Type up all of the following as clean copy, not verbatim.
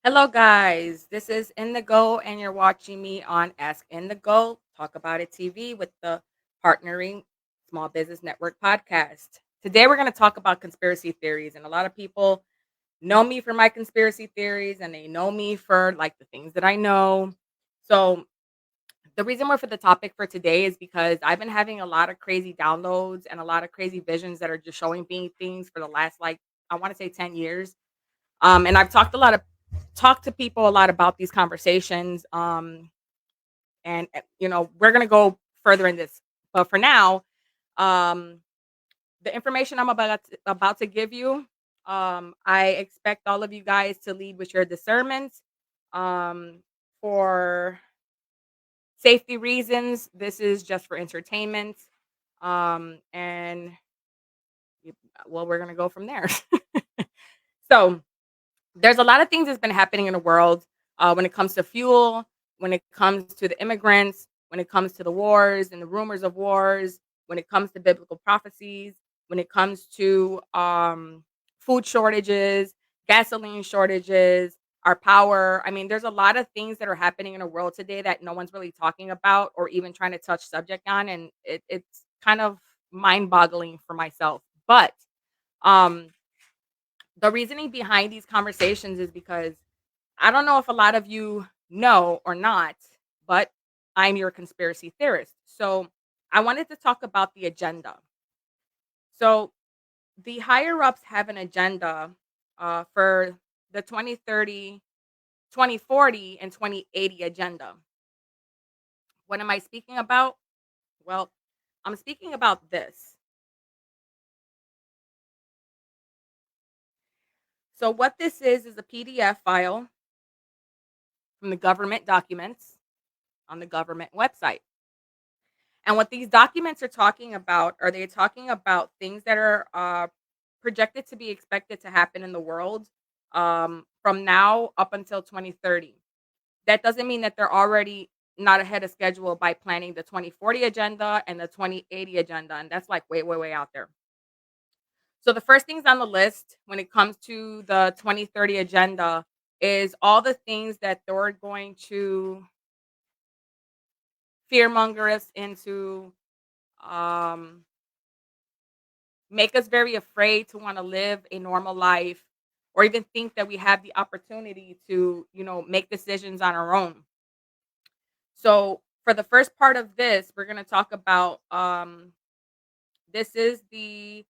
Hello, guys. This is Indigo, and you're watching me on Ask Indigo, Talk About It TV with the Partnering Small Business Network podcast. Today, we're going to talk about conspiracy theories, and a lot of people know me for my conspiracy theories, and they know me for like the things that I know. So, the reason we're for the topic for today is because I've been having a lot of crazy downloads and a lot of crazy visions that are just showing me things for the last, like, I want to say 10 years. And I've talked to people a lot about these conversations. And we're gonna go further in this, but for now, um, the information I'm about to give you, I expect all of you guys to lead with your discernment. Um, for safety reasons, this is just for entertainment. And well, we're gonna go from there. So there's a lot of things that's been happening in the world when it comes to fuel, when it comes to the immigrants, when it comes to the wars and the rumors of wars, when it comes to biblical prophecies, when it comes to food shortages, gasoline shortages, our power. I mean, there's a lot of things that are happening in the world today that no one's really talking about or even trying to touch subject on, and it's kind of mind-boggling for myself. But um, the reasoning behind these conversations is because I don't know if a lot of you know or not, but I'm your conspiracy theorist. So I wanted to talk about the agenda. So the higher ups have an agenda for the 2030, 2040, and 2080 agenda. What am I speaking about? Well, I'm speaking about this. So what this is a PDF file from the government documents on the government website. And what these documents are talking about, are they talking about things that are projected to be expected to happen in the world from now up until 2030. That doesn't mean that they're already not ahead of schedule by planning the 2040 agenda and the 2080 agenda. And that's like way, way, way out there. So the first things on the list when it comes to the 2030 agenda is all the things that they're going to fearmonger us into, um, make us very afraid to want to live a normal life or even think that we have the opportunity to, make decisions on our own. So, for the first part of this, we're going to talk about this is the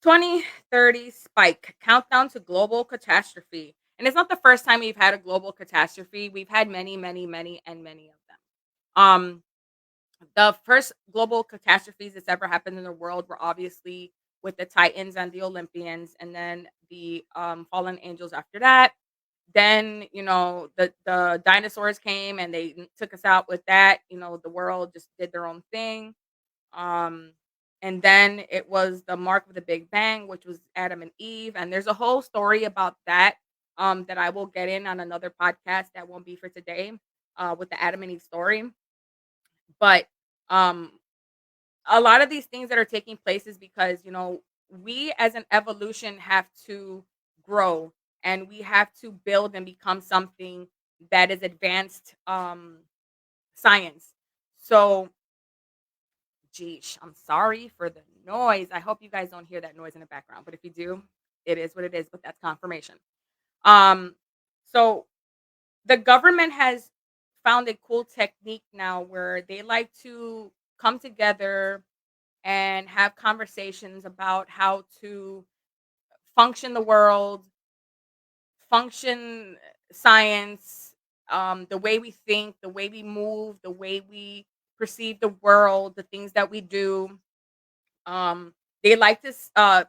2030 spike countdown to global catastrophe. And it's not the first time we've had a global catastrophe. We've had many, many, many, and many of them. The first global catastrophes that's ever happened in the world were obviously with the Titans and the Olympians, and then the fallen angels after that. Then the dinosaurs came and they took us out with that. The world just did their own thing. Um, and then it was the mark of the Big Bang, which was Adam and Eve, and there's a whole story about that that I will get in on another podcast that won't be for today with the Adam and Eve story. But um a lot of these things that are taking place is because we as an evolution have to grow, and we have to build and become something that is advanced science. So geesh, I'm sorry for the noise. I hope you guys don't hear that noise in the background, but if you do, it is what it is, but that's confirmation. Um so the government has found a cool technique now where they like to come together and have conversations about how to function the world, function science, the way we think, the way we move, the way we perceive the world, the things that we do. They like to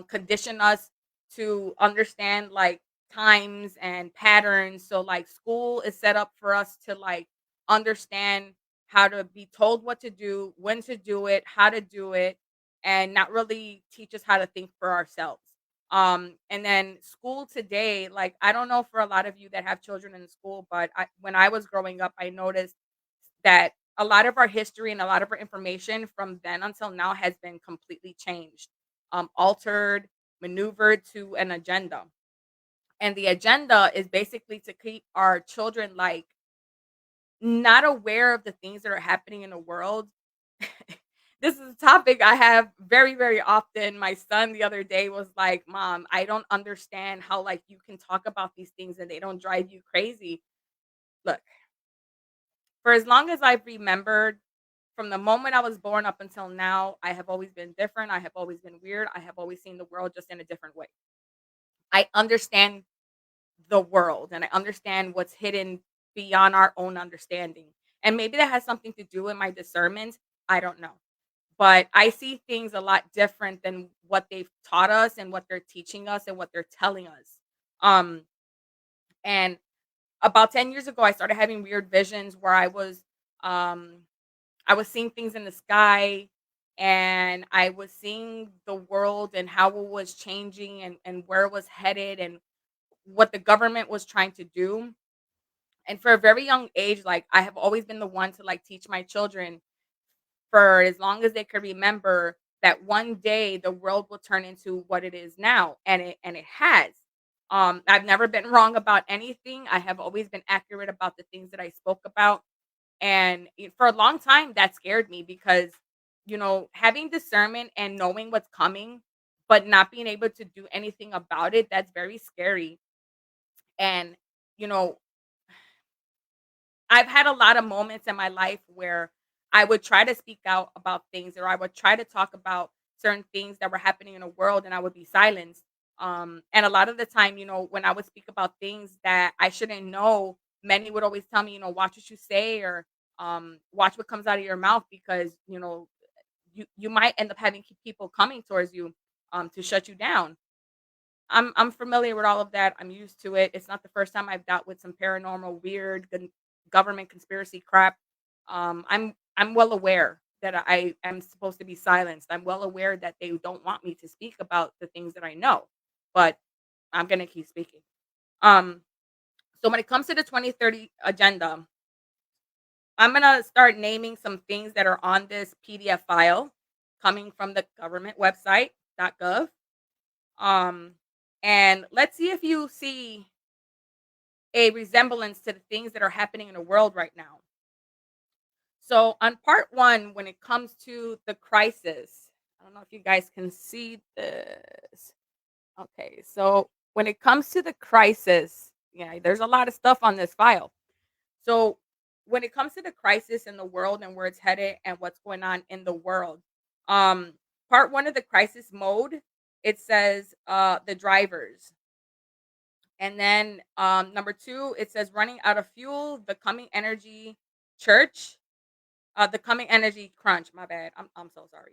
condition us to understand like times and patterns. So like school is set up for us to like understand how to be told what to do, when to do it, how to do it, and not really teach us how to think for ourselves. And then school today, like I don't know for a lot of you that have children in school, but when I was growing up, I noticed that a lot of our history and a lot of our information from then until now has been completely changed, altered, maneuvered to an agenda. And the agenda is basically to keep our children like not aware of the things that are happening in the world. This is a topic I have very, very often. My son the other day was like, "Mom, I don't understand how like you can talk about these things and they don't drive you crazy." Look, for as long as I've remembered, from the moment I was born up until now, I have always been different. I have always been weird. I have always seen the world just in a different way. I understand the world and I understand what's hidden beyond our own understanding. And maybe that has something to do with my discernment. I don't know. But I see things a lot different than what they've taught us and what they're teaching us and what they're telling us. Um and about 10 years ago I started having weird visions where um I was seeing things in the sky and I was seeing the world and how it was changing and where it was headed and what the government was trying to do. And for a very young age, like I have always been the one to like teach my children for as long as they could remember that one day the world will turn into what it is now. And it has. I've never been wrong about anything. I have always been accurate about the things that I spoke about. And for a long time, that scared me because, having discernment and knowing what's coming, but not being able to do anything about it, that's very scary. And, you know, I've had a lot of moments in my life where I would try to speak out about things or I would try to talk about certain things that were happening in the world and I would be silenced. And a lot of the time, when I would speak about things that I shouldn't know, many would always tell me, watch what you say or watch what comes out of your mouth because, you might end up having people coming towards you to shut you down. I'm familiar with all of that. I'm used to it. It's not the first time I've dealt with some paranormal, weird government conspiracy crap. I'm well aware that I am supposed to be silenced. I'm well aware that they don't want me to speak about the things that I know, but I'm gonna keep speaking. Um, so when it comes to the 2030 agenda, I'm gonna start naming some things that are on this PDF file coming from the government website .gov. Um, and let's see if you see a resemblance to the things that are happening in the world right now. So, on part one, when it comes to the crisis, I don't know if you guys can see this. Okay, so when it comes to the crisis, yeah, there's a lot of stuff on this file. So, when it comes to the crisis in the world and where it's headed and what's going on in the world, um, part one of the crisis mode, it says the drivers. And then number two, it says running out of fuel, the coming energy church, the coming energy crunch. My bad. I'm so sorry,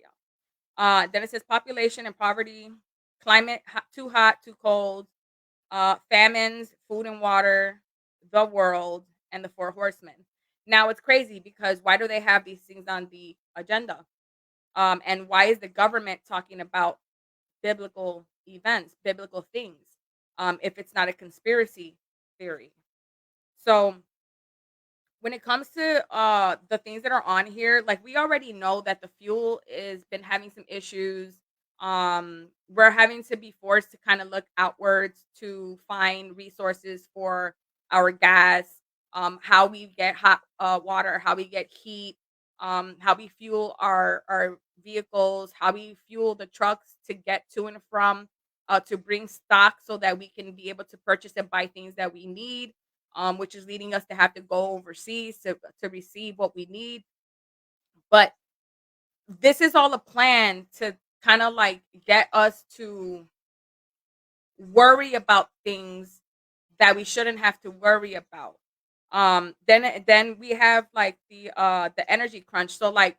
y'all. Then it says population and poverty, climate too hot, too cold, famines, food and water, the world, and the four horsemen. Now it's crazy because why do they have these things on the agenda? And why is the government talking about biblical events, biblical things, if it's not a conspiracy theory? So when it comes to the things that are on here, like we already know that the fuel is been having some issues. We're having to be forced to kind of look outwards to find resources for our gas, how we get hot water, how we get heat, how we fuel our vehicles, how we fuel the trucks to get to and from, to bring stock so that we can be able to purchase and buy things that we need, which is leading us to have to go overseas to receive what we need. But this is all a plan to kind of like get us to worry about things that we shouldn't have to worry about. Then we have like the energy crunch. So like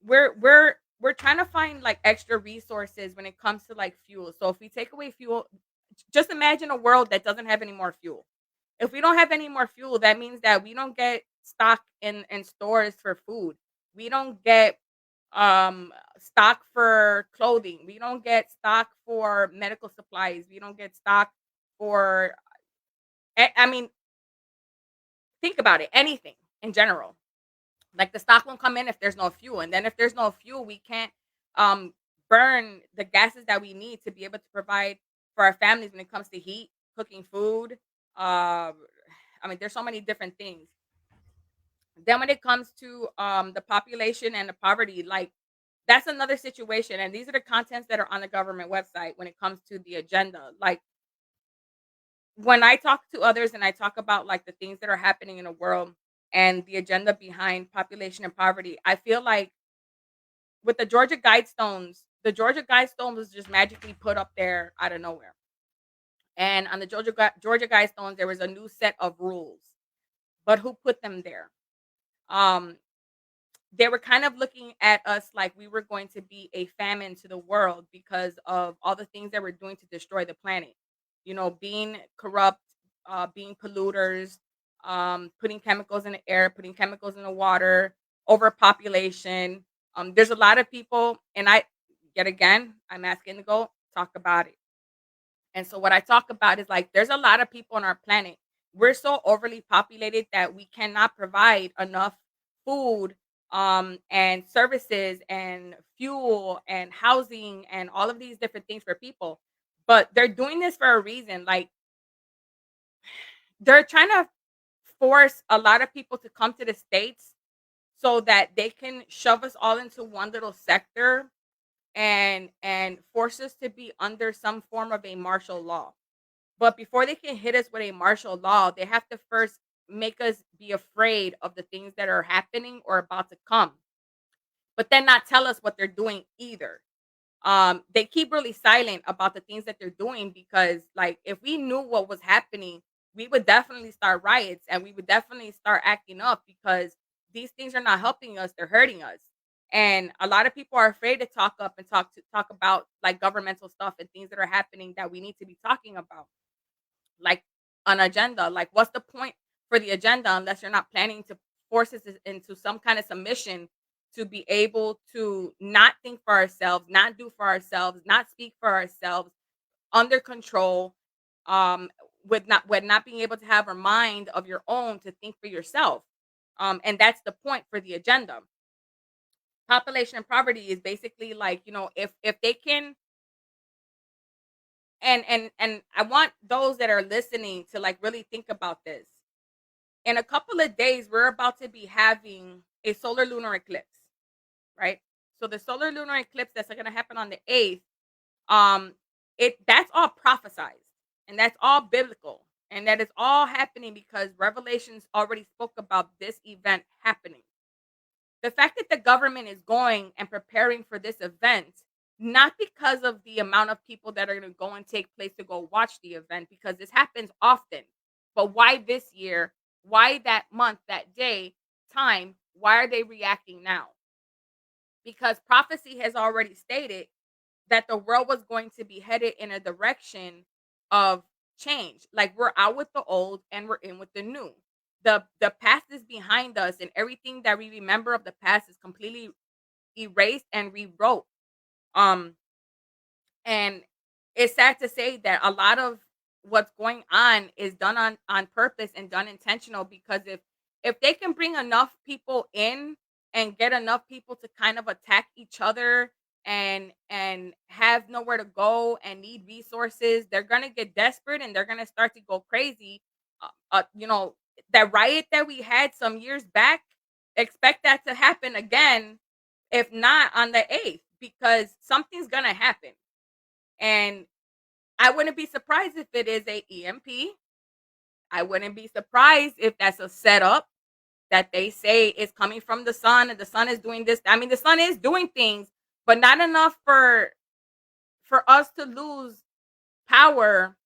we're trying to find like extra resources when it comes to like fuel. So if we take away fuel, just imagine a world that doesn't have any more fuel. If we don't have any more fuel, that means that we don't get stock in stores for food. We don't get stock for clothing. We don't get stock for medical supplies. We don't get stock for I mean, think about it, anything in general. Like the stock won't come in if there's no fuel. And then if there's no fuel, we can't um burn the gases that we need to be able to provide for our families when it comes to heat. cooking food. Uh, I mean, there's so many different things. Then when it comes to the population and the poverty, like that's another situation. And these are the contents that are on the government website when it comes to the agenda. Like when I talk to others and I talk about like the things that are happening in the world and the agenda behind population and poverty, I feel like with the Georgia Guidestones was just magically put up there out of nowhere. And on the Georgia Guidestones, there was a new set of rules, but who put them there? Um, they were kind of looking at us like we were going to be a famine to the world because of all the things that we're doing to destroy the planet. You know, being corrupt, being polluters, putting chemicals in the air, putting chemicals in the water, overpopulation. There's a lot of people, and yet again, I'm asking to go talk about it. And so what I talk about is like there's a lot of people on our planet. We're so overly populated that we cannot provide enough food and services and fuel and housing and all of these different things for people. But they're doing this for a reason. Like they're trying to force a lot of people to come to the states so that they can shove us all into one little sector and force us to be under some form of a martial law. But before they can hit us with a martial law, they have to first make us be afraid of the things that are happening or about to come, but then not tell us what they're doing either. They keep really silent about the things that they're doing because, like, if we knew what was happening, we would definitely start riots and we would definitely start acting up because these things are not helping us; they're hurting us. And a lot of people are afraid to talk up and talk about like governmental stuff and things that are happening that we need to be talking about like an agenda. Like, what's the point for the agenda unless you're not planning to force us into some kind of submission to be able to not think for ourselves, not do for ourselves, not speak for ourselves, under control, um, with not being able to have a mind of your own to think for yourself. And that's the point for the agenda. Population and poverty is basically like, you know, if they can and I want those that are listening to like really think about this. In a couple of days, we're about to be having a solar lunar eclipse, right? So the solar lunar eclipse that's going to happen on the 8th, um, that's all prophesized and that's all biblical. And that is all happening because Revelations already spoke about this event happening. The fact that the government is going and preparing for this event, not because of the amount of people that are going to go and take place to go watch the event, because this happens often. But why this year? Why that month, that day, time? Why are they reacting now? Because prophecy has already stated that the world was going to be headed in a direction of change. Like we're out with the old and we're in with the new. The past is behind us and everything that we remember of the past is completely erased and rewrote. Um and it's sad to say that a lot of what's going on is done on purpose and done intentional because if they can bring enough people in and get enough people to kind of attack each other and have nowhere to go and need resources, they're going to get desperate and they're going to start to go crazy. You know, that riot that we had some years back, expect that to happen again, if not on the 8th, because something's going to happen. And I wouldn't be surprised if it is a EMP. I wouldn't be surprised if that's a setup that they say is coming from the sun and the sun is doing this. I mean, the sun is doing things, but not enough for us to lose power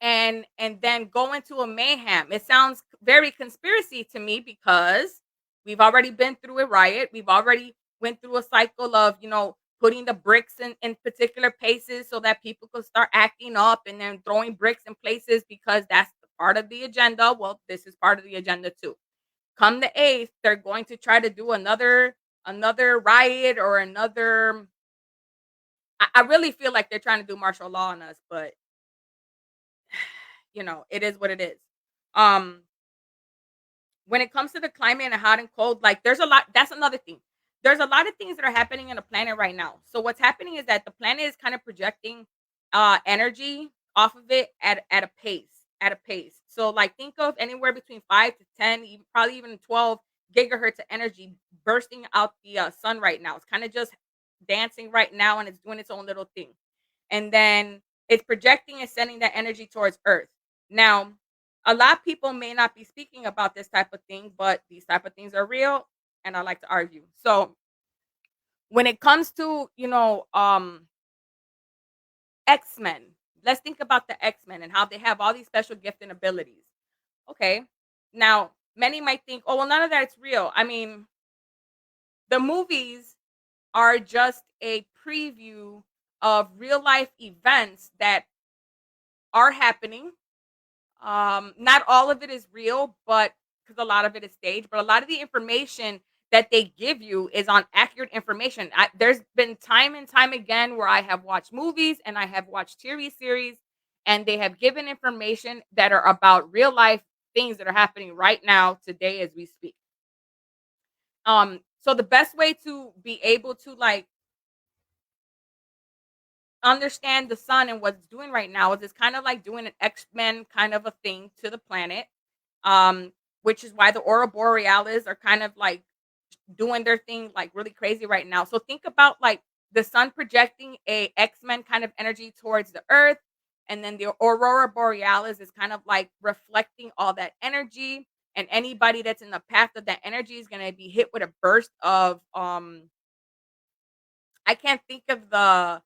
and then go into a mayhem. It sounds very conspiracy to me because we've already been through a riot. We've already went through a cycle of, you know, putting the bricks in particular places so that people could start acting up and then throwing bricks in places because that's part of the agenda. Well, this is part of the agenda too. Come the 8th, they're going to try to do another riot or another. I really feel like they're trying to do martial law on us, but you know, it is what it is. Um, when it comes to the climate and hot and cold, like there's a lot. That's another thing. There's a lot of things that are happening in the planet right now. So what's happening is that the planet is kind of projecting energy off of it at a pace. So like think of anywhere between 5 to 10, probably even 12 gigahertz of energy bursting out the sun right now. It's kind of just dancing right now and it's doing its own little thing. And then it's projecting and sending that energy towards Earth. Now, a lot of people may not be speaking about this type of thing, but these type of things are real and I like to argue. So, when it comes to, X-Men, let's think about the X-Men and how they have all these special gifts and abilities. Okay. Now, many might think, "Oh, well none of that's real." I mean, the movies are just a preview of real life events that are happening. Not all of it is real, but because a lot of it is staged, but a lot of the information that they give you is on accurate information. There's been time and time again where I have watched movies and I have watched TV series, and they have given information that are about real life things that are happening right now, today, as we speak. So the best way to be able to like understand the sun and what it's doing right now is it's kind of like doing an X-Men kind of a thing to the planet, um, which is why the aurora borealis are kind of like doing their thing like really crazy right now. So think about like the sun projecting a X-Men kind of energy towards the earth, and then the aurora borealis is kind of like reflecting all that energy, and anybody that's in the path of that energy is going to be hit with a burst of I can't think of the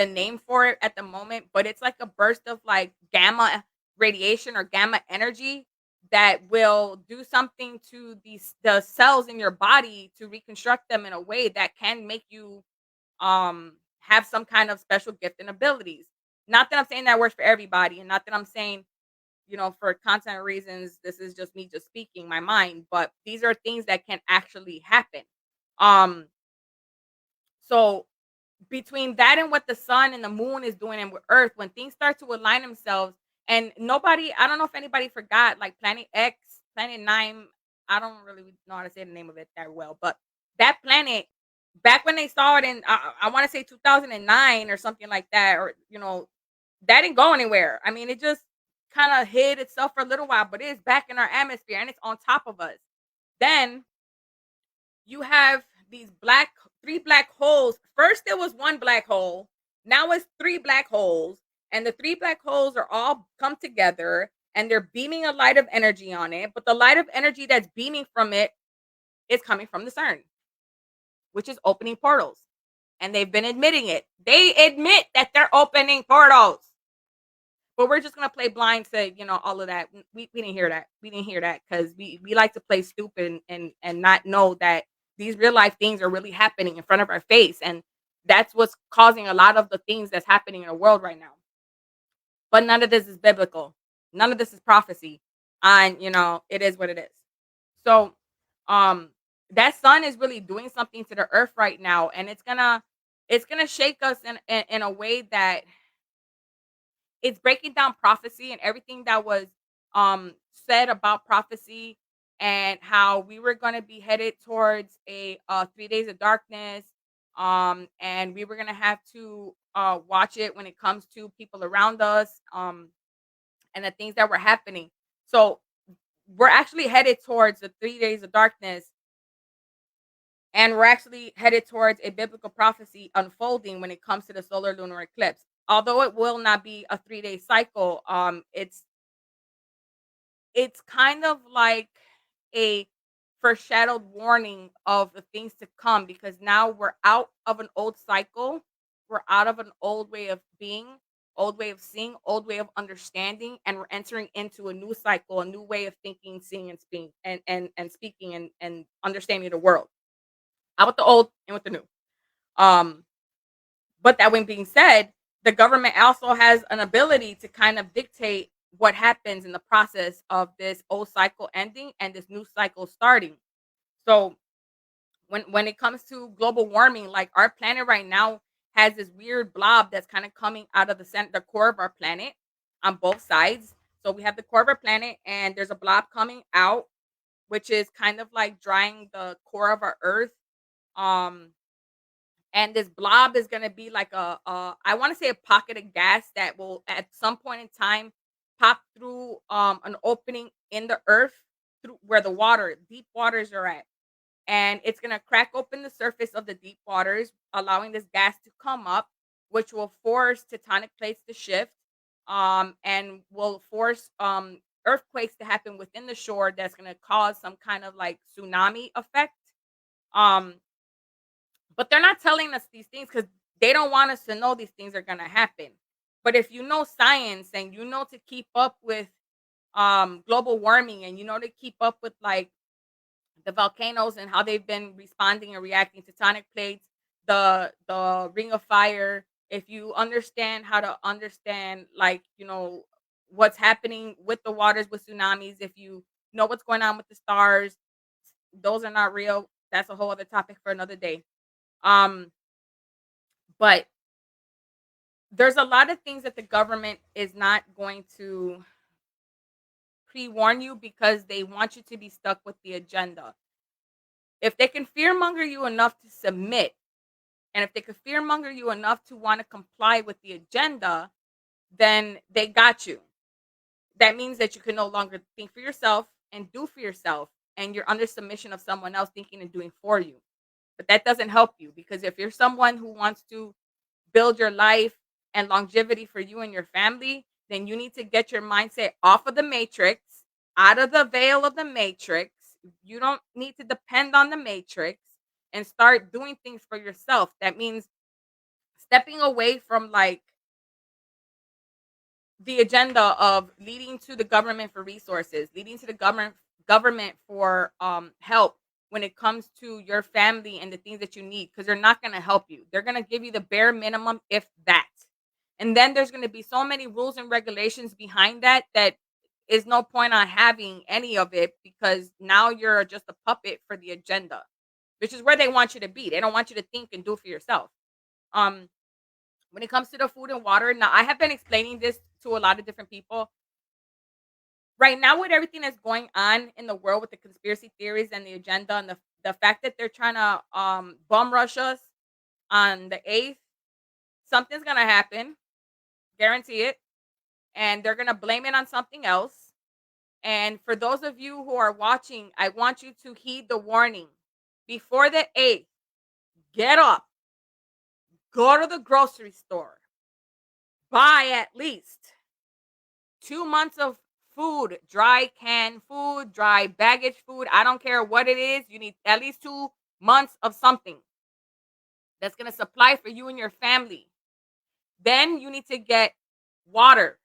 name for it at the moment, but it's like a burst of like gamma radiation or gamma energy that will do something to the cells in your body to reconstruct them in a way that can make you have some kind of special gift and abilities. Not that I'm saying that works for everybody, and not that I'm saying, for content reasons, this is just me just speaking my mind, but these are things that can actually happen. Um so between that and what the sun and the moon is doing and with earth, when things start to align themselves, and nobody, I don't know if anybody forgot, like Planet X, Planet 9, I don't really know how to say the name of it that well, but that planet, back when they saw it in, I want to say 2009 or something like that, or that didn't go anywhere. I mean, it just kind of hid itself for a little while, but it is back in our atmosphere and it's on top of us. Then you have these three black holes. First there was one black hole, now it's three black holes, and the three black holes are all come together and they're beaming a light of energy on it, but the light of energy that's beaming from it is coming from the CERN, which is opening portals. And they've been admitting it. They admit that they're opening portals. But we're just gonna play blind to all of that. We didn't hear that. We didn't hear that because we like to play stupid and not know that these real life things are really happening in front of our face, and that's what's causing a lot of the things that's happening in the world right now. But none of this is biblical. None of this is prophecy, and it is what it is. So, um, that sun is really doing something to the earth right now, and it's gonna shake us in a way that it's breaking down prophecy and everything that was said about prophecy, and how we were going to be headed towards a 3 days of darkness, and we were going to have to watch it when it comes to people around us, and the things that were happening. So we're actually headed towards the 3 days of darkness, and we're actually headed towards a biblical prophecy unfolding when it comes to the solar lunar eclipse. Although it will not be a 3 day cycle, it's kind of like a foreshadowed warning of the things to come, because now we're out of an old cycle. We're out of an old way of being, old way of seeing, old way of understanding, and we're entering into a new cycle, a new way of thinking, seeing, and speaking, and speaking, and understanding the world. Out with the old and with the new. Um, but that when being said, the government also has an ability to kind of dictate what happens in the process of this old cycle ending and this new cycle starting. So when it comes to global warming, like our planet right now has this weird blob that's kind of coming out of the core of our planet on both sides. So we have the core of our planet, and there's a blob coming out, which is kind of like drying the core of our Earth. Um, and this blob is gonna be like a I want to say a pocket of gas that will at some point in time pop through an opening in the earth through where the water deep waters are at, and it's gonna crack open the surface of the deep waters, allowing this gas to come up, which will force tectonic plates to shift, and will force earthquakes to happen within the shore. That's gonna cause some kind of like tsunami effect. Um, but they're not telling us these things because they don't want us to know these things are gonna happen. But if you know science and you know to keep up with global warming, and you know to keep up with like the volcanoes and how they've been responding and reacting to tectonic plates, the ring of fire, if you understand how to understand like, what's happening with the waters with tsunamis, if you know what's going on with the stars, those are not real. That's a whole other topic for another day. Um, but there's a lot of things that the government is not going to pre-warn you because they want you to be stuck with the agenda. If they can fearmonger you enough to submit, and if they can fearmonger you enough to want to comply with the agenda, then they got you. That means that you can no longer think for yourself and do for yourself, and you're under submission of someone else thinking and doing for you. But that doesn't help you, because if you're someone who wants to build your life and longevity for you and your family, then you need to get your mindset off of the matrix, out of the veil of the matrix. You don't need to depend on the matrix, and start doing things for yourself. That means stepping away from like the agenda of leading to the government for resources, leading to the government for help when it comes to your family and the things that you need, because they're not going to help you. They're going to give you the bare minimum, if that. And then there's going to be so many rules and regulations behind that that is no point on having any of it, because now you're just a puppet for the agenda, which is where they want you to be. They don't want you to think and do for yourself. Um, when it comes to the food and water, now I have been explaining this to a lot of different people. Right now, with everything that's going on in the world with the conspiracy theories and the agenda, and the fact that they're trying to bum rush us on the 8th, something's gonna happen, guarantee it, and they're gonna blame it on something else. And for those of you who are watching, I want you to heed the warning. Before the 8th, get up, go to the grocery store, buy at least 2 months of food, dry canned food, dry baggage food. I don't care what it is. You need at least 2 months of something that's going to supply for you and your family. Then you need to get water,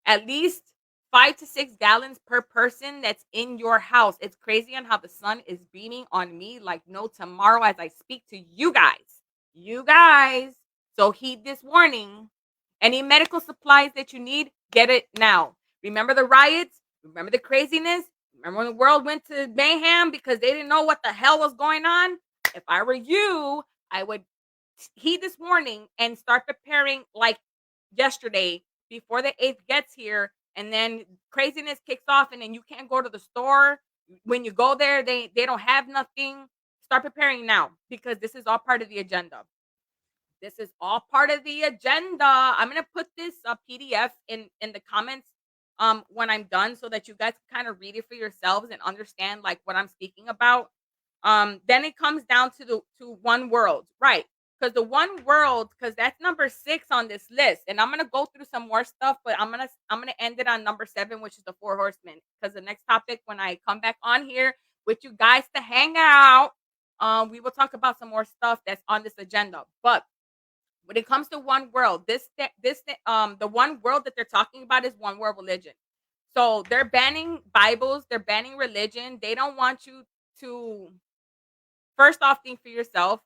at least 5 to 6 gallons per person that's in your house. It's crazy on how the sun is beaming on me like no tomorrow as I speak to you guys. You guys. So heed this warning. Any medical supplies that you need, get it now. Remember the riots? Remember the craziness? Remember when the world went to mayhem because they didn't know what the hell was going on? If I were you, I would heed this warning and start preparing like yesterday before the 8th gets here, and then craziness kicks off, and then you can't go to the store. When you go there, they don't have nothing. Start preparing now, because this is all part of the agenda. This is all part of the agenda. I'm gonna put this PDF in the comments when I'm done, so that you guys can kind of read it for yourselves and understand like what I'm speaking about. Then it comes down to the to one world, right? Because the one world, because that's number 6 on this list, and I'm gonna go through some more stuff, but I'm gonna end it on number 7, which is the four horsemen. Because the next topic, when I come back on here with you guys to hang out, we will talk about some more stuff that's on this agenda. But when it comes to one world, the one world that they're talking about is one world religion. So they're banning Bibles, they're banning religion. They don't want you to first off think for yourself.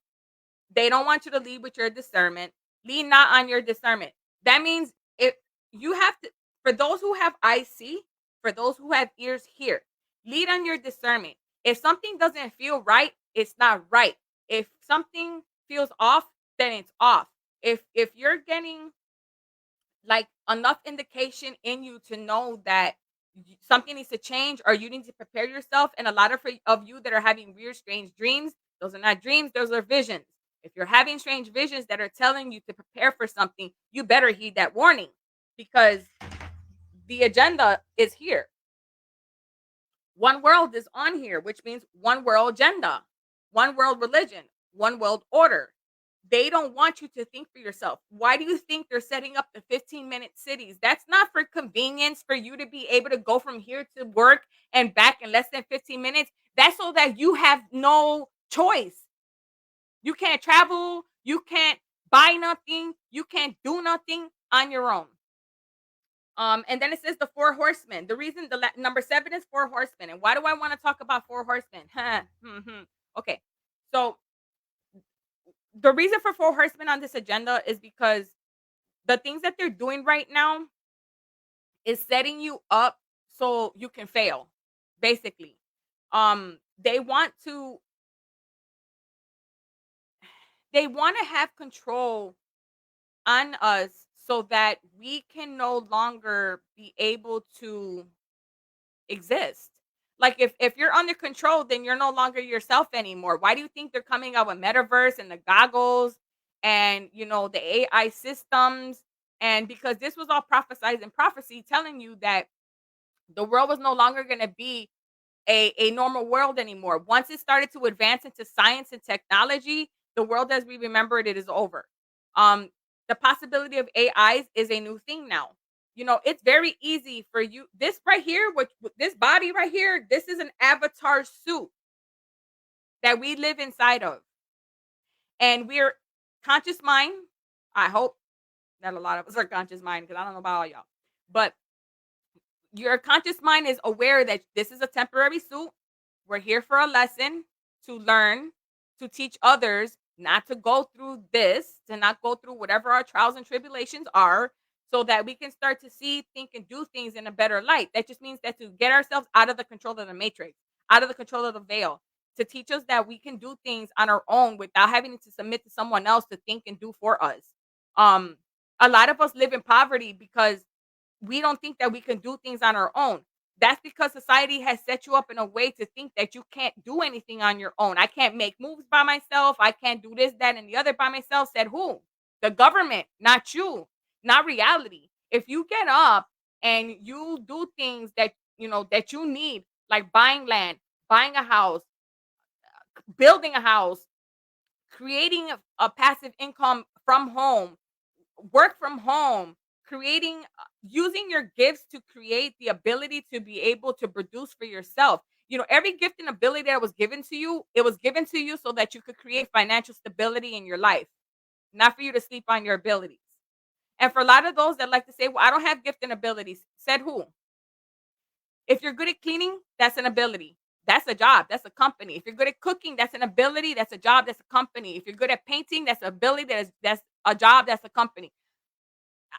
They don't want you to lead with your discernment. Lead not on your discernment. That means if you have to, for those who have eyes see, for those who have ears hear, lead on your discernment. If something doesn't feel right, it's not right. If something feels off, then it's off. If you're getting like enough indication in you to know that something needs to change, or you need to prepare yourself, and a lot of you that are having weird strange dreams, those are not dreams, those are visions. If you're having strange visions that are telling you to prepare for something, you better heed that warning because the agenda is here. One world is on here, which means one world agenda, one world religion, one world order. They don't want you to think for yourself. Why do you think they're setting up the 15-minute cities? That's not for convenience for you to be able to go from here to work and back in less than 15 minutes. That's so that you have no choice. You can't travel, you can't buy nothing, you can't do nothing on your own. And then it says the four horsemen. The reason number 7 is four horsemen. And why do I want to talk about four horsemen? Okay. So the reason for four horsemen on this agenda is because the things that they're doing right now is setting you up so you can fail, basically. They want to have control on us so that we can no longer be able to exist. Like if you're under control, then you're no longer yourself anymore. Why do you think they're coming out with metaverse and the goggles and the AI systems? And because this was all prophesized in prophecy, telling you that the world was no longer going to be a normal world anymore. Once it started to advance into science and technology, the world as we remember it is over. Um, the possibility of AIs is a new thing now. It's very easy for you. This right here, with this body right here, this is an avatar suit that we live inside of. And we're conscious mind. I hope that a lot of us are conscious mind because I don't know about all y'all. But your conscious mind is aware that this is a temporary suit. We're here for a lesson, to learn, to teach others not to go through this, to not go through whatever our trials and tribulations are, so that we can start to see, think, and do things in a better light. That just means that to get ourselves out of the control of the matrix, out of the control of the veil, to teach us that we can do things on our own without having to submit to someone else to think and do for us. Um, a lot of us live in poverty because we don't think that we can do things on our own. That's because society has set you up in a way to think that you can't do anything on your own. I can't make moves by myself. I can't do this, that, and the other by myself. Said who? The government, not you, not reality. If you get up and you do things that you need, like buying land, buying a house, building a house, creating a passive income from home, work from home, creating using your gifts to create the ability to be able to produce for yourself. Every gift and ability that was given to you, it was given to you so that you could create financial stability in your life, not for you to sleep on your abilities. And for a lot of those that like to say, well, I don't have gift and abilities, said who? If you're good at cleaning, that's an ability. That's a job. That's a company. If you're good at cooking, that's an ability. That's a job. That's a company. If you're good at painting, that's an ability. That's a job. That's a company.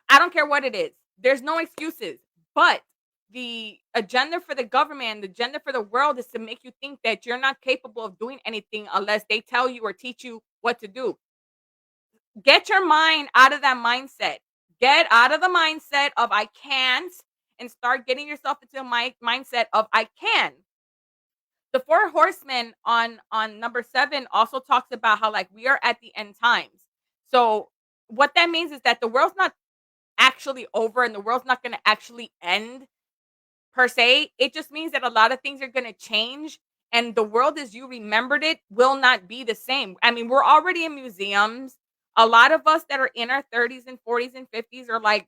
I don't care what it is. There's no excuses. But the agenda for the government, the agenda for the world is to make you think that you're not capable of doing anything unless they tell you or teach you what to do. Get your mind out of that mindset. Get out of the mindset of I can't and start getting yourself into a mindset of I can. The four horsemen on number 7 also talks about how like we are at the end times. So what that means is that the world's not actually over and the world's not going to actually end per se. It just means that a lot of things are going to change and the world as you remembered it will not be the same. I mean, we're already in museums. A lot of us that are in our 30s and 40s and 50s are like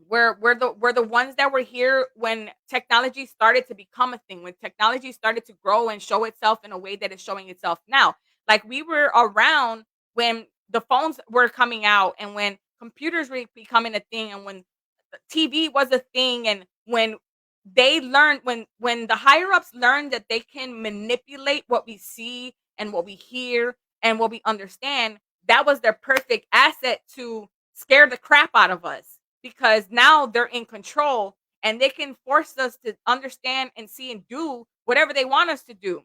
we're the ones that were here when technology started to become a thing, when technology started to grow and show itself in a way that it's showing itself now. Like we were around when the phones were coming out and when computers were becoming a thing and when TV was a thing and when they learned when the higher ups learned that they can manipulate what we see and what we hear and what we understand, that was their perfect asset to scare the crap out of us because now they're in control and they can force us to understand and see and do whatever they want us to do.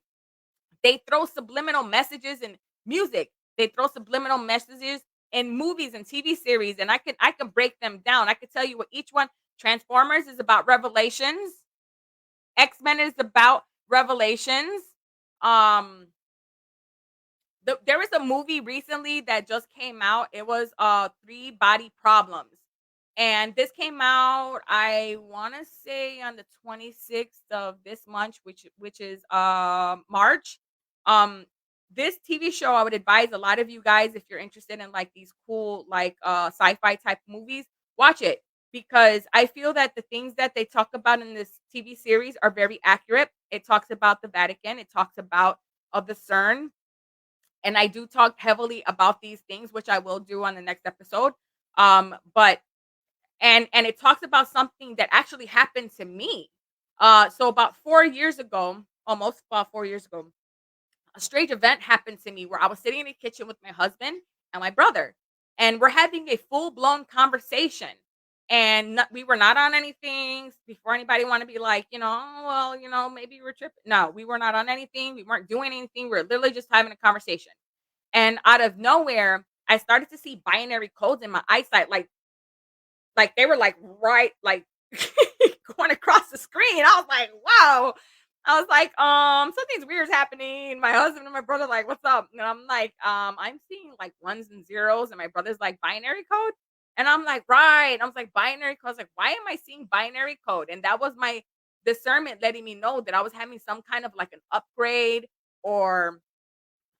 They throw subliminal messages in music. They throw subliminal messages in movies and TV series, and I can break them down. I can tell you what each one. Transformers is about revelations. X-Men is about revelations. Um, There was a movie recently that just came out. It was Three Body Problems. And this came out, I want to say on the 26th of this month, which is March. Um this TV show, I would advise a lot of you guys, if you're interested in like these cool like sci-fi type movies, watch it, because I feel that the things that they talk about in this TV series are very accurate. It talks about the Vatican, it talks about of the CERN, and I do talk heavily about these things, which I will do on the next episode. But and it talks about something that actually happened to me. So about 4 years ago, almost about 4 years ago, a strange event happened to me where I was sitting in the kitchen with my husband and my brother, and we're having a full blown conversation. And we were not on anything before anybody want to be like, "Oh, well, maybe we're tripping." No, we were not on anything. We weren't doing anything. We were literally just having a conversation. And out of nowhere, I started to see binary codes in my eyesight, like they were like right, like going across the screen. I was like, wow. I was like, something's weird's happening. My husband and my brother like, what's up? And I'm like, I'm seeing like ones and zeros, and my brother's like binary code. And I'm like, right. I was like, binary code. I was like, why am I seeing binary code? And that was my discernment letting me know that I was having some kind of like an upgrade or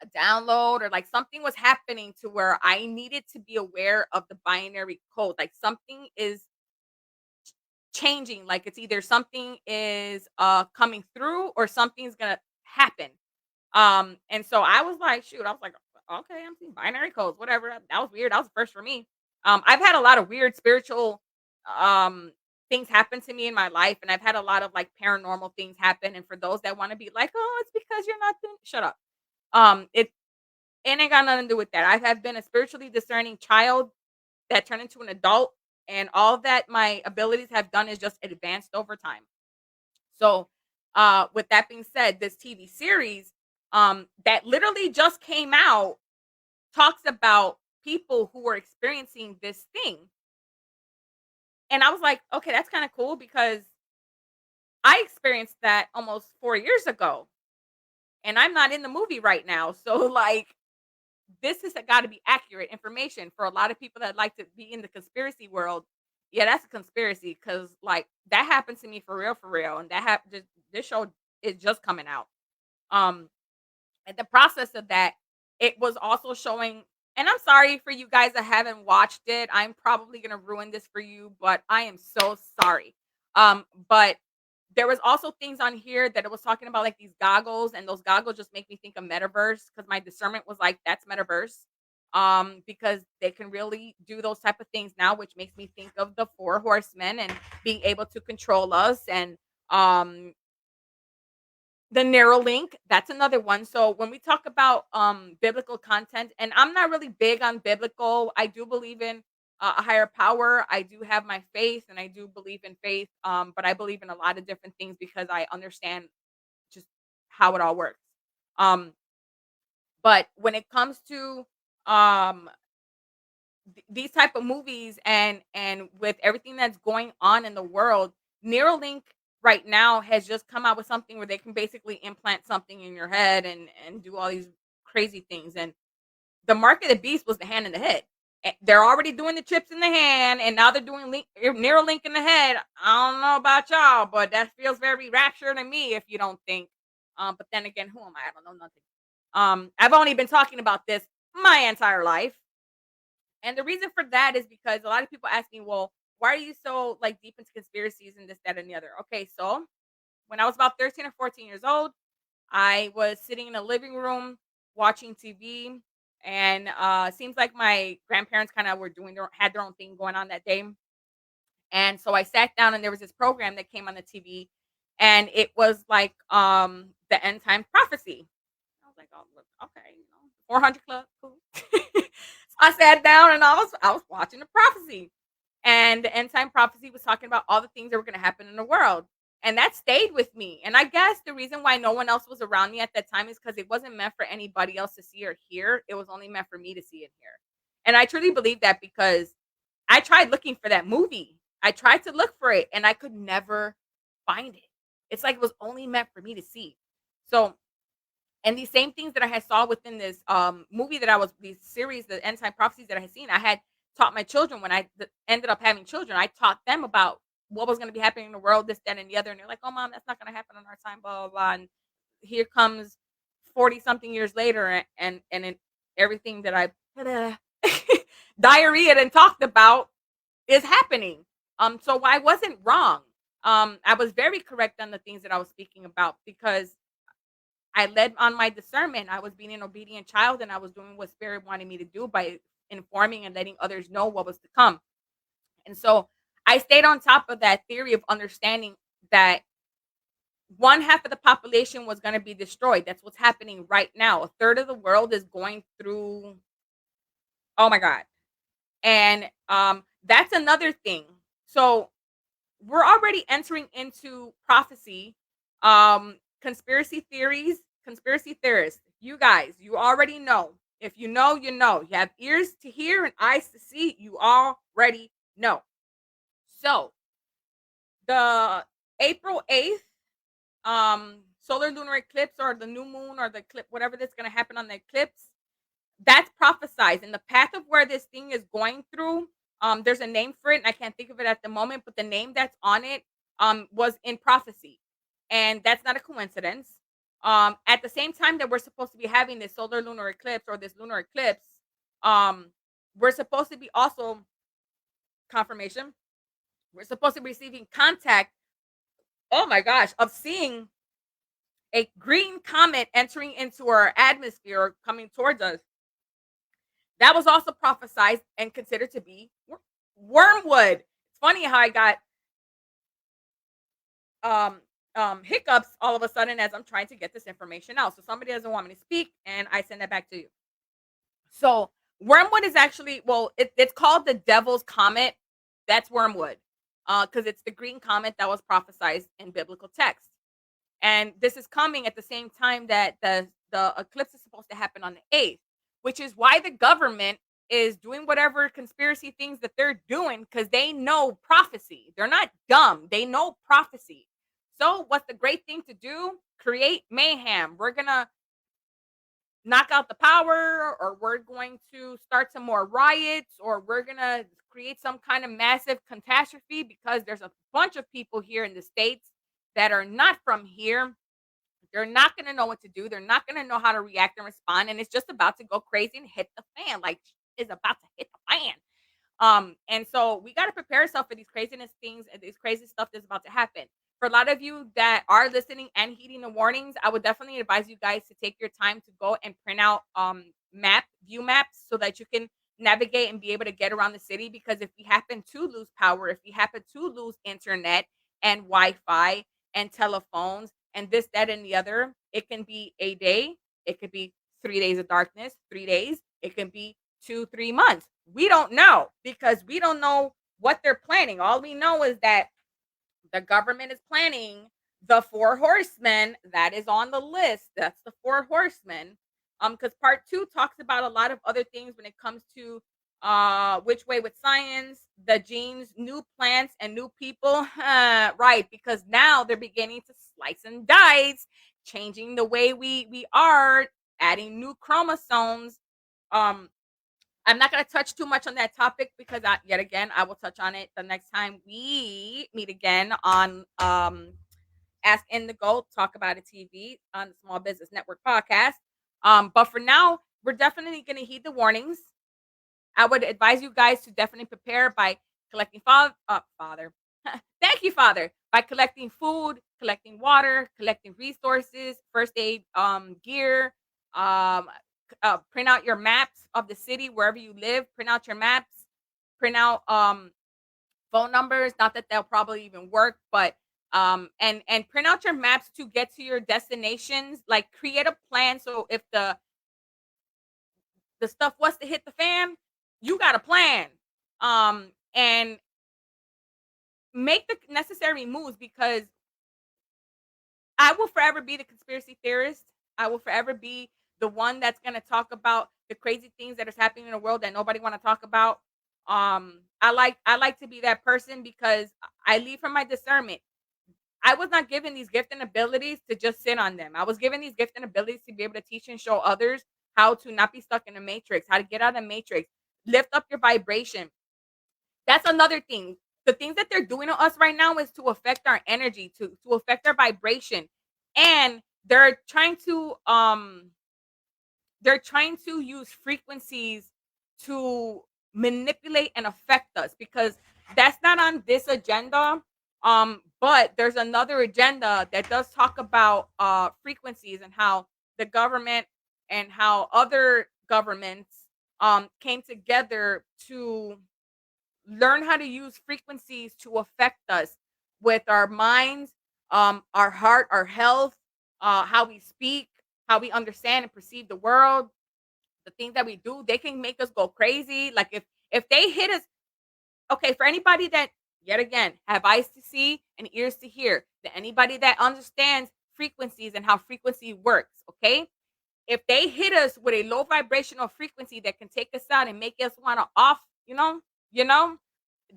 a download, or like something was happening to where I needed to be aware of the binary code. Like something is changing, like it's either something is coming through or something's gonna happen. And so I was like, shoot, I was like, okay, I'm seeing binary codes, whatever. That was weird. That was the first for me. I've had a lot of weird spiritual um things happen to me in my life, and I've had a lot of like paranormal things happen. And for those that want to be like, oh, it's because you're not doing, shut up. It ain't got nothing to do with that. I have been a spiritually discerning child that turned into an adult, and all that my abilities have done is just advanced over time. So, with that being said, this TV series that literally just came out talks about people who are experiencing this thing. And I was like, okay, that's kind of cool, because I experienced that almost 4 years ago, and I'm not in the movie right now. So, like, this has got to be accurate information for a lot of people that like to be in the conspiracy world. Yeah, that's a conspiracy, because like that happened to me for real, and that happened. This show is just coming out. Um, and the process of that, it was also showing. And I'm sorry for you guys that haven't watched it. I'm probably gonna ruin this for you, but I am so sorry. But there was also things on here that it was talking about like these goggles, and those goggles just make me think of metaverse, because my discernment was like, that's metaverse. Because they can really do those type of things now, which makes me think of the four horsemen and being able to control us. And um the narrow link, that's another one. So when we talk about biblical content, and I'm not really big on biblical, I do believe in a higher power. I do have my faith, and I do believe in faith. But I believe in a lot of different things because I understand just how it all works. Um, but when it comes to um these type of movies, and with everything that's going on in the world, Neuralink right now has just come out with something where they can basically implant something in your head and do all these crazy things. And the mark of the beast was the hand in the head. They're already doing the chips in the hand, and now they're doing Neuralink in the head. I don't know about y'all, but that feels very rapture to me. If you don't think, but then again, who am I? I don't know nothing. I've only been talking about this my entire life. And the reason for that is because a lot of people ask me, well, why are you so like deep into conspiracies and this, that, and the other? Okay, so when I was about 13 or 14 years old, I was sitting in a living room watching TV, and seems like my grandparents kind of were doing had their own thing going on that day. And so I sat down, and there was this program that came on the TV, and it was like the end time prophecy. I was like, "Oh, look, okay, 400 Club, cool." So I sat down, and I was watching the prophecy, and the end time prophecy was talking about all the things that were going to happen in the world, and that stayed with me. And I guess the reason why no one else was around me at that time is because it wasn't meant for anybody else to see or hear. It was only meant for me to see and hear. And I truly believe that, because I tried looking for that movie. I tried to look for it, and I could never find it. It's like it was only meant for me to see. So And these same things that I had saw within this movie that I was these series, the end time prophecies that I had seen, I had taught my children when ended up having children. I taught them about what was going to be happening in the world, this, that, and the other. And they're like, "Oh, mom, that's not going to happen in our time." Blah blah blah. And here comes 40 something years later, and then everything that I diarrhea and talked about is happening. So I wasn't wrong. I was very correct on the things that I was speaking about because I led on my discernment. I was being an obedient child and I was doing what spirit wanted me to do by informing and letting others know what was to come. And so I stayed on top of that theory of understanding that one half of the population was going to be destroyed. That's what's happening right now. A third of the world is going through, oh my God. And that's another thing. So we're already entering into prophecy, conspiracy theories, conspiracy theorists. You guys, you already know. If you know, you know. You have ears to hear and eyes to see. You already know. So the April 8th, solar lunar eclipse or the new moon or the eclipse, whatever that's going to happen on the eclipse, that's prophesized. And the path of where this thing is going through, there's a name for it, and I can't think of it at the moment, but the name that's on it was in prophecy. And that's not a coincidence. At the same time that we're supposed to be having this solar lunar eclipse or this lunar eclipse, um, we're supposed to be also confirmation. We're supposed to be receiving contact, oh my gosh, of seeing a green comet entering into our atmosphere or coming towards us. That was also prophesized and considered to be wormwood. It's funny how I got um hiccups all of a sudden as I'm trying to get this information out. So somebody doesn't want me to speak and I send that back to you. So wormwood is actually, well, it's called the devil's comet. That's wormwood. Because it's the green comet that was prophesized in biblical text. And this is coming at the same time that the eclipse is supposed to happen on the 8th, which is why the government is doing whatever conspiracy things that they're doing because they know prophecy. They're not dumb. They know prophecy. So what's the great thing to do? Create mayhem. We're gonna knock out the power, or we're going to start some more riots, or we're gonna create some kind of massive catastrophe because there's a bunch of people here in the States that are not from here. They're not going to know what to do. They're not going to know how to react and respond. And it's just about to go crazy and hit the fan. Like, is about to hit the fan. And so we got to prepare ourselves for these craziness things and this crazy stuff that's about to happen. For a lot of you that are listening and heeding the warnings, I would definitely advise you guys to take your time to go and print out view maps so that you can navigate and be able to get around the city. Because if we happen to lose power, if we happen to lose internet and Wi-Fi and telephones and this, that, and the other, it can be a day, it could be 3 days of darkness, 3 days, it can be 2, 3 months. We don't know because we don't know what they're planning. All we know is that the government is planning the four horsemen that is on the list. That's the four horsemen. Because part two talks about a lot of other things when it comes to which way with science, the genes, new plants, and new people. Right, because now they're beginning to slice and dice, changing the way we are, adding new chromosomes. Um, I'm not going to touch too much on that topic because yet again, I will touch on it the next time we meet again on Ask Indigo, Talk About It TV on the Small Business Network podcast. But for now, we're definitely going to heed the warnings. I would advise you guys to definitely prepare by collecting father. Thank you, Father. By collecting food, collecting water, collecting resources, first aid gear, um, print out your maps of the city wherever you live. Print out your maps. Print out phone numbers. Not that they'll probably even work, but and print out your maps to get to your destinations. Like create a plan so if the stuff was to hit the fan, you got a plan. And make the necessary moves because I will forever be the conspiracy theorist. I will forever be the one that's going to talk about the crazy things that is happening in the world that nobody want to talk about. I like to be that person because I lead from my discernment. I was not given these gifts and abilities to just sit on them. I was given these gifts and abilities to be able to teach and show others how to not be stuck in the matrix, how to get out of the matrix, lift up your vibration. That's another thing. The things that they're doing to us right now is to affect our energy, to affect our vibration. And they're trying to use frequencies to manipulate and affect us, because that's not on this agenda. But there's another agenda that does talk about frequencies, and how the government and how other governments came together to learn how to use frequencies to affect us with our minds, our heart, our health, how we speak, how we understand and perceive the world, the things that we do. They can make us go crazy. Like if they hit us, okay, for anybody that, yet again, have eyes to see and ears to hear, that anybody that understands frequencies and how frequency works, okay? If they hit us with a low vibrational frequency that can take us out and make us want to off, you know,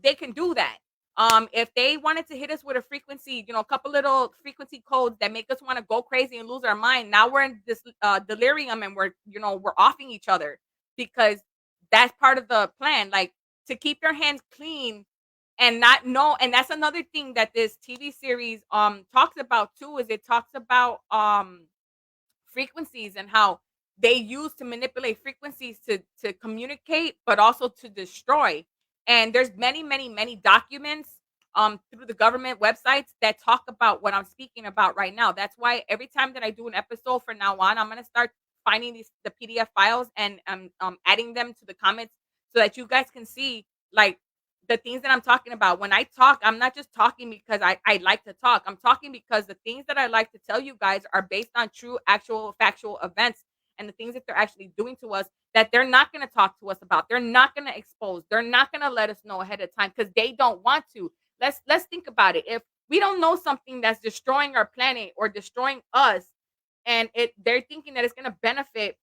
they can do that. If they wanted to hit us with a frequency, a couple little frequency codes that make us want to go crazy and lose our mind, now we're in this delirium, and we're offing each other, because that's part of the plan. Like, to keep your hands clean and not know. And that's another thing that this TV series talks about too, is it talks about frequencies, and how they use to manipulate frequencies to communicate, but also to destroy. And there's many, many, many documents through the government websites that talk about what I'm speaking about right now. That's why every time that I do an episode from now on, I'm going to start finding the PDF files, and adding them to the comments, so that you guys can see, like, the things that I'm talking about. When I talk, I'm not just talking because I like to talk. I'm talking because the things that I like to tell you guys are based on true, actual, factual events, and the things that they're actually doing to us, that they're not going to talk to us about. They're not going to expose. They're not going to let us know ahead of time, because they don't want to. Let's think about it. If we don't know something that's destroying our planet or destroying us, and they're thinking that it's going to benefit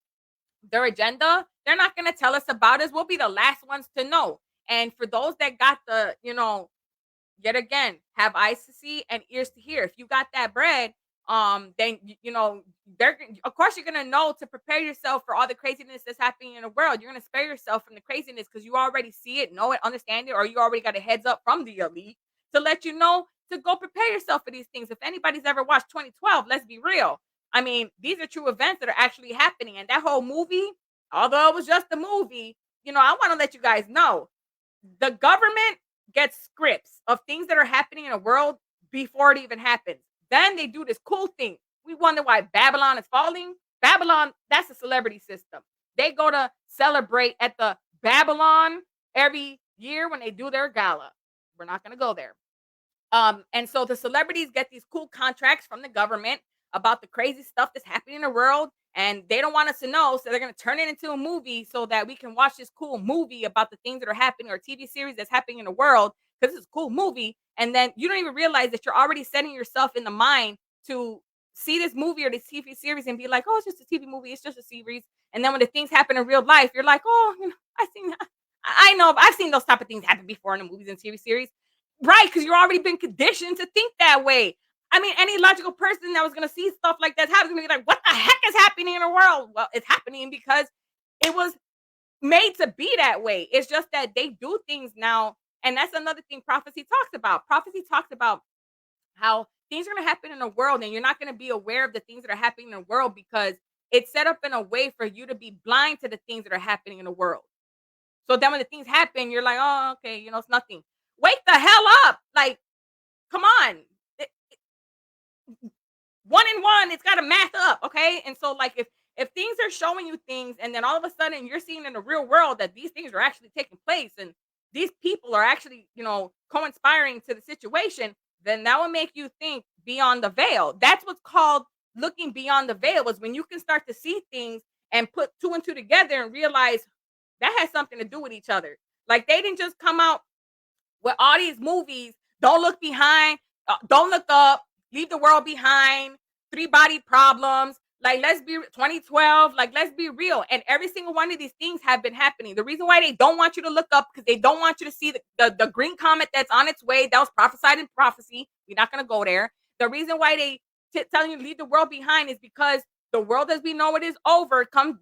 their agenda, they're not going to tell us about us. We'll be the last ones to know. And for those that got yet again, have eyes to see and ears to hear, if you got that bread, then of course you're gonna know to prepare yourself for all the craziness that's happening in the world. You're gonna spare yourself from the craziness, because you already see it, know it, understand it, or you already got a heads up from the elite to let you know to go prepare yourself for these things. If anybody's ever watched 2012, let's be real. I mean, these are true events that are actually happening. And that whole movie, although it was just a movie, I want to let you guys know, the government gets scripts of things that are happening in the world before it even happens. Then they do this cool thing. We wonder why Babylon is falling. Babylon, that's a celebrity system. They go to celebrate at the Babylon every year when they do their gala. We're not going to go there. And so the celebrities get these cool contracts from the government about the crazy stuff that's happening in the world, and they don't want us to know, so they're going to turn it into a movie so that we can watch this cool movie about the things that are happening, or TV series that's happening in the world, because it's a cool movie. And then you don't even realize that you're already setting yourself in the mind to see this movie or this TV series and be like, oh, it's just a TV movie, it's just a series. And then when the things happen in real life, you're like, oh, I've seen that. I know, I've seen those type of things happen before in the movies and TV series. Right, because you're already been conditioned to think that way. I mean, any logical person that was going to see stuff like that happen is going to be like, what the heck is happening in the world? Well, it's happening because it was made to be that way. It's just that they do things now. And that's another thing prophecy talks about. Prophecy talks about how things are going to happen in the world, and you're not going to be aware of the things that are happening in the world, because it's set up in a way for you to be blind to the things that are happening in the world. So then when the things happen, you're like, oh, okay, it's nothing. Wake the hell up. Like, come on. One and one, it's got to math up. Okay. And so, like, if things are showing you things, and then all of a sudden you're seeing in the real world that these things are actually taking place, and these people are actually, co-inspiring to the situation, then that will make you think beyond the veil. That's what's called looking beyond the veil, is when you can start to see things and put two and two together and realize that has something to do with each other. Like, they didn't just come out with all these movies. Don't look behind, don't look up, leave the world behind, three body problems. Like, let's be 2012, like, let's be real. And every single one of these things have been happening. The reason why they don't want you to look up, because they don't want you to see the green comet that's on its way. That was prophesied in prophecy. We're not going to go there. The reason why they telling you to leave the world behind is because the world as we know it is over. Come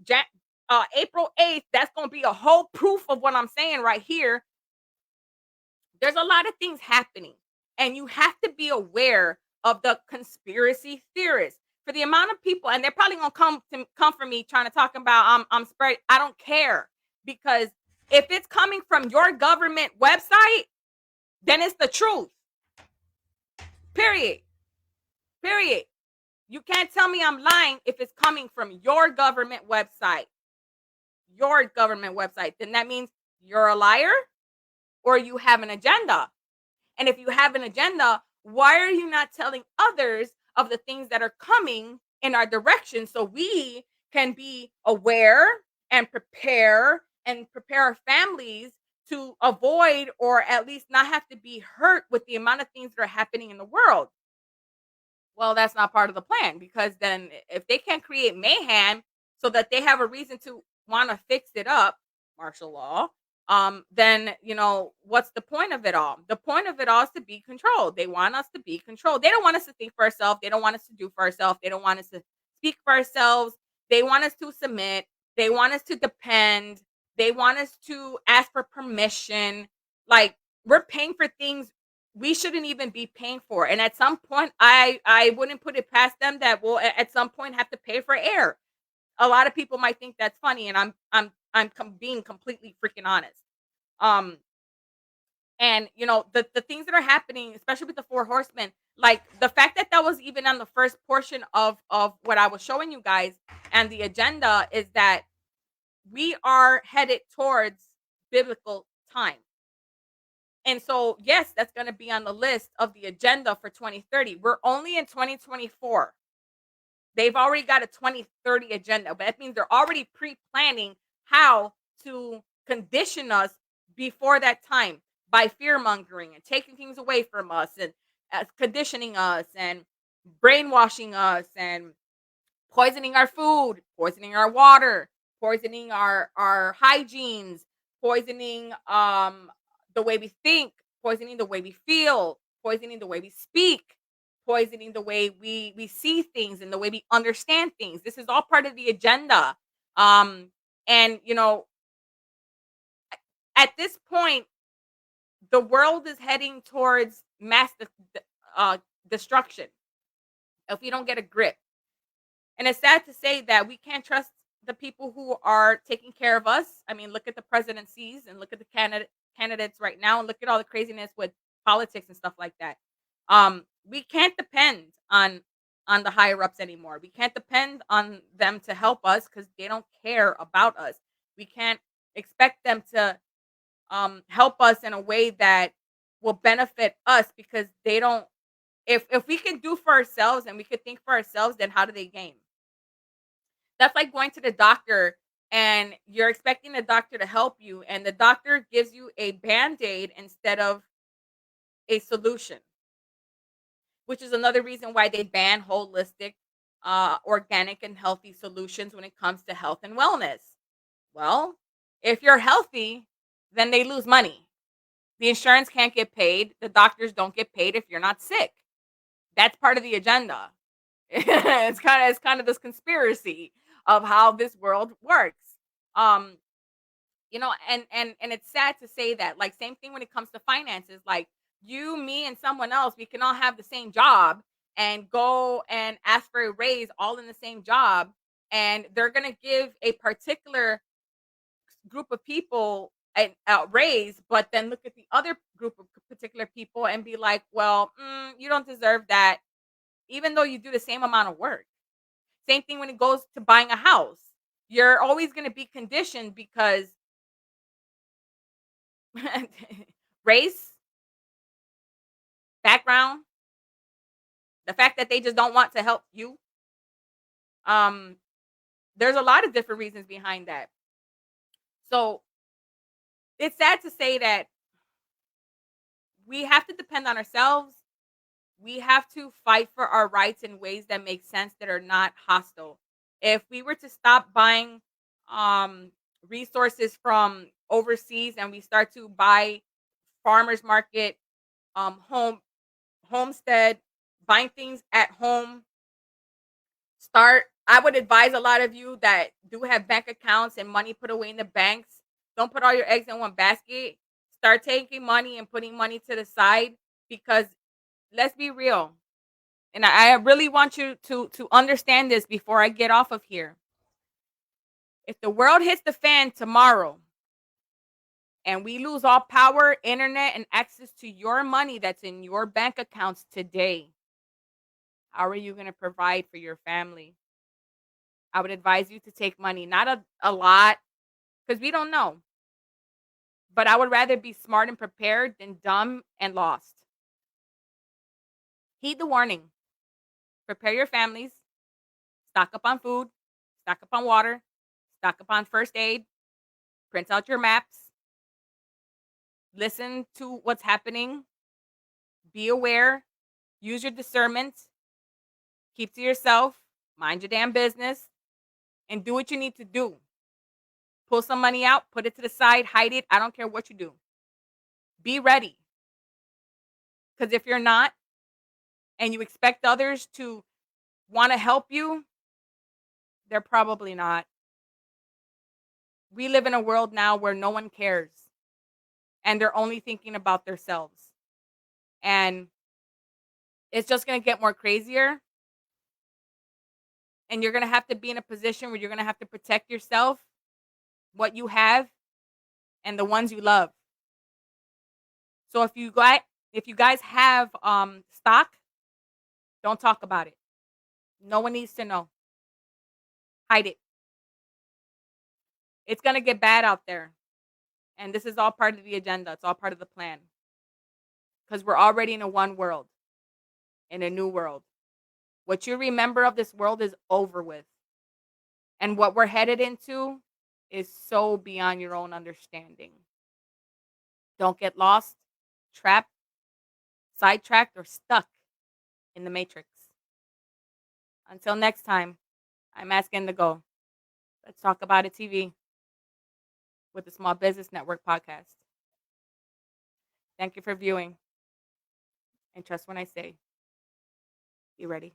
April 8th, that's going to be a whole proof of what I'm saying right here. There's a lot of things happening, and you have to be aware of the conspiracy theorists. For the amount of people, and they're probably gonna come for me trying to talk about I'm spread. I don't care, because if it's coming from your government website, then it's the truth. Period. Period. You can't tell me I'm lying if it's coming from your government website. Your government website. Then that means you're a liar or you have an agenda. And if you have an agenda, why are you not telling others of the things that are coming in our direction so we can be aware and prepare our families to avoid or at least not have to be hurt with the amount of things that are happening in the world? Well, that's not part of the plan, because then if they can't create mayhem so that they have a reason to want to fix it up, martial law, then what's the point of it all? The point of it all is to be controlled. They want us to be controlled. They don't want us to think for ourselves. They don't want us to do for ourselves. They don't want us to speak for ourselves. They want us to submit. They want us to depend. They want us to ask for permission. Like, we're paying for things we shouldn't even be paying for. And at some point, I wouldn't put it past them that we'll at some point have to pay for air. A lot of people might think that's funny, and I'm being completely freaking honest. Um, and the things that are happening, especially with the four horsemen, like the fact that that was even on the first portion of what I was showing you guys, and the agenda is that we are headed towards biblical time. And so, yes, that's going to be on the list of the agenda for 2030. We're only in 2024. They've already got a 2030 agenda, but that means they're already pre-planning how to condition us before that time by fear mongering and taking things away from us, and conditioning us and brainwashing us and poisoning our food, poisoning our water, poisoning our hygienes, poisoning the way we think, poisoning the way we feel, poisoning the way we speak, poisoning the way we see things and the way we understand things. This is all part of the agenda. And at this point, the world is heading towards mass destruction if we don't get a grip. And it's sad to say that we can't trust the people who are taking care of us. I mean, look at the presidencies and look at the candidates right now, and look at all the craziness with politics and stuff like that. We can't depend on the higher ups anymore. We can't depend on them to help us because they don't care about us. We can't expect them to help us in a way that will benefit us, because they don't. If we can do for ourselves and we could think for ourselves, then how do they gain? That's like going to the doctor and you're expecting the doctor to help you, and the doctor gives you a band-aid instead of a solution, which is another reason why they ban holistic, organic, and healthy solutions when it comes to health and wellness. Well, if you're healthy, then they lose money. The insurance can't get paid. The doctors don't get paid if you're not sick. That's part of the agenda. It's kind of this conspiracy of how this world works. Um, and it's sad to say that, like, same thing when it comes to finances. Like, you, me, and someone else, we can all have the same job and go and ask for a raise all in the same job, and they're gonna give a particular group of people a raise, but then look at the other group of particular people and be like, well, you don't deserve that, even though you do the same amount of work. Same thing when it goes to buying a house. You're always going to be conditioned because race, background, the fact that they just don't want to help you. Um, there's a lot of different reasons behind that. So it's sad to say that we have to depend on ourselves. We have to fight for our rights in ways that make sense, that are not hostile. If we were to stop buying um, resources from overseas and we start to buy farmers market, home homestead buying things at home. Start I would advise a lot of you that do have bank accounts and money put away in the banks, don't put all your eggs in one basket. Start taking money and putting money to the side, because let's be real. And I really want you to understand this before I get off of here. If the world hits the fan tomorrow and we lose all power, internet, and access to your money that's in your bank accounts today, how are you going to provide for your family? I would advise you to take money, not a lot, because we don't know. But I would rather be smart and prepared than dumb and lost. Heed the warning. Prepare your families. Stock up on food. Stock up on water. Stock up on first aid. Print out your maps. Listen to what's happening. Be aware. Use your discernment. Keep to yourself. Mind your damn business. And do what you need to do. Pull some money out. Put it to the side. Hide it. I don't care what you do. Be ready. Because if you're not, and you expect others to want to help you, they're probably not. We live in a world now where no one cares and they're only thinking about themselves. And it's just going to get more crazier. And you're going to have to be in a position where you're going to have to protect yourself, what you have, and the ones you love. So if you guys have stock, don't talk about it. No one needs to know. Hide it. It's going to get bad out there. And this is all part of the agenda. It's all part of the plan. Because we're already in a one world, in a new world. What you remember of this world is over with. And what we're headed into is so beyond your own understanding. Don't get lost, trapped, sidetracked, or stuck in the matrix. Until next time, I'm Ask Indigo. Let's talk about it TV with the Small Business Network podcast. Thank you for viewing. And trust when I say, be ready.